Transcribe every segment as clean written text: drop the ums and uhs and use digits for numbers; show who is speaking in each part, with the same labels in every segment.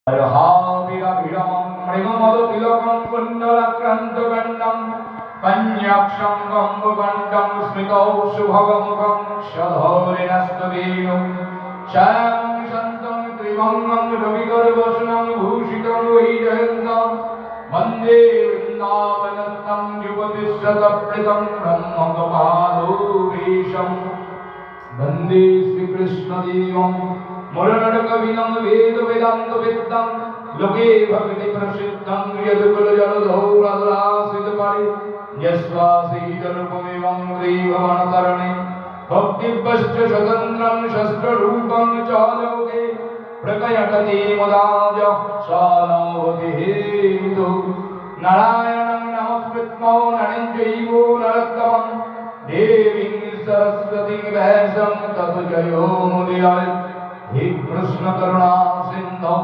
Speaker 1: হাবিরাভিরামং মৃগমদতিলকং কুণ্ডলাক্রান্তগণ্ডং কন্যাক্ষং গম্বগণ্ডং স্মৃতৌ শুভগমুখং সধৌরিণস্তবেণু শ্যামং শান্তং ত্রিভঙ্গং রবিকরবসनं ভূষিतं বৈজয়ন্तं বন্দে বৃন্দাবনস্থं যুগতিশতপ্রীतं ব্রহ্মকপালোবেশं বন্দে শ্রীকৃষ্ণদেবं মুরনরকবিनं বেদ বেদান্ত বেদ্যং লোকে ভক্তি প্রসিদ্ধং যদুকুলজলধৌ প্রাদুরাশ্রিত পারে যস্বাসীতরূপমেবং ত্রিভুবনতরণে ভক্তিভ্যশ্চ স্বতন্ত্রং শস্ত্ররূপং চ লোকে প্রকয়টতি মুদাজ সানভূতি হেতু নারায়ণং নমস্কৃত্য নরং চৈব নরোত্তমং দেবীং সরস্বতীং ব্যাসং ততো জयो মুদিরায় हे कृष्ण करुणा सिंधौ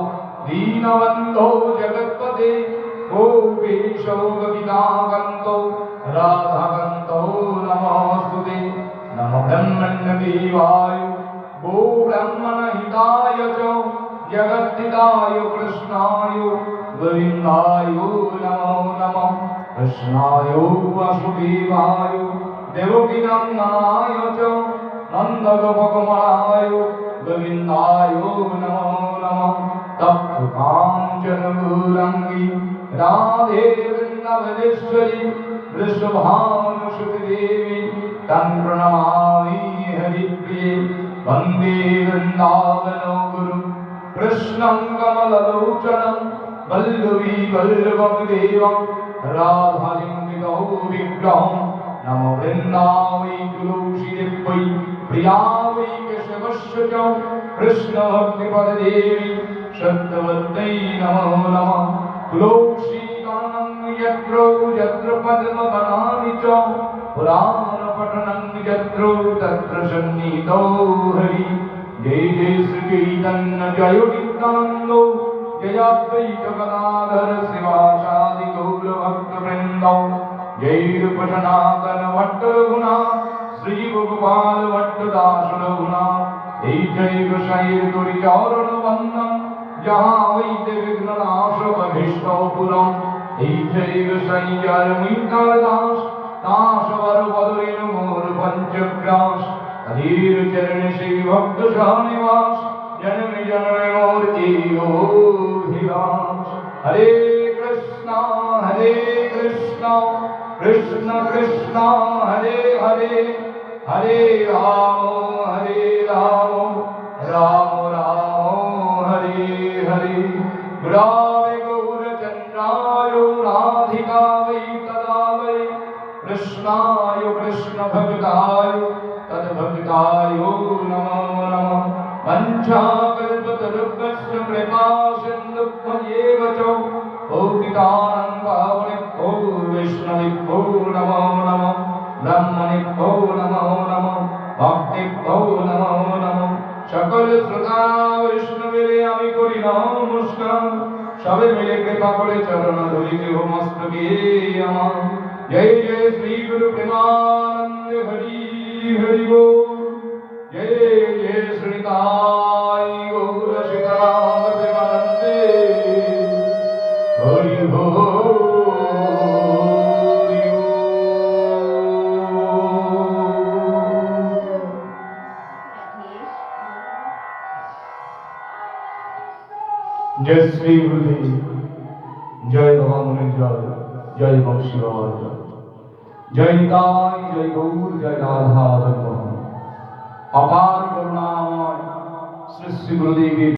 Speaker 1: दीनबन्धो जगत्पते गोपेशो गोपिकान्तो राधाकान्तो नमोस्तुते नमो ब्रह्मण्यदेवाय गो ब्रह्मणहिताय च जगद्धिताय कृष्णाय गोविन्दाय नमो नमः कृष्णाय वासुदेवाय देवकीनन्दनाय च नन्दगोपकुमाराय गोविन्दाय नमो नमः तप्त काञ्चनगौराङ्गी राधे वृन्दावनेश्वरी वृषभानुसुते देवी तं प्रणमामि हरिप्रिये वन्दे वृन्दावनो गुरु कृष्णं कमललोचनं वल्लवी वल्लभदेवं राधालिङ्गितो विग्रहं नमो वृन्दावै तुलसीदेव्यै प्रियावै केशवस्य च कृष्णभक्तिपददेवी सत्यवत्यै नमो नमः तुलसीकाननं यत्र यत्र पद्मवनानि च पुराणपठनं यत्र तत्र सन्निहितो हरि जय जय श्रीचैतन्य जय नित्यानन्द जय अद्वैत गदाधर श्रीवासादि गौरभक्तवृन्द जय रूप सनातन भट्ट रघुनाथ श्री गोपाल भट्ट दास रघुनाथ এই জয় গোসাইয়ের করি চরণ বন্দন যাহা হইতে বিঘ্ন নাশ অভীষ্ট পুরম এই জয় গোসাই যার মুইতার দাস দাস বর বদরিন মোর পঞ্চগ্রাস হরির চরণে সেই ভক্ত সহনিবাস জনমে জনমে মোর এই অভিলাষ হরে কৃষ্ণ কৃষ্ণ কৃষ্ণ হরে হরে हरे राम राम राम हरे हरे गुरावे गौरचन्द्राय राधिकावै तदावै कृष्णाय कृष्ण भक्ताय तद्भक्ताय नमो नमः वञ्चाकल्पतरुभ्यश्च कृपा सिन्धुभ्येव च पतितानां पावनेभ्यो वैष्णवेभ्यो नमो नमः ब्रह्मणेभ्यो नमो नमः भक्तेभ्यो नमो नमः সকল শ্রোতা বৈষ্ণবেরে আমি করি নমস্কার সবে মিলে কৃপা করে চরণ ধরি দেহ মস্তকে আমার জয় জয় শ্রী গুরু প্রেমানন্দ হরি হরি বল জয় জয় শ্রী নিতাই গৌর সীতারাম প্রেমানন্দে হরি বল जय श्री गुरुदेव जय भगवान जय जय शिवाय जय निताय जय गौर जय राधा अपार करुणामय श्री गुरुदेव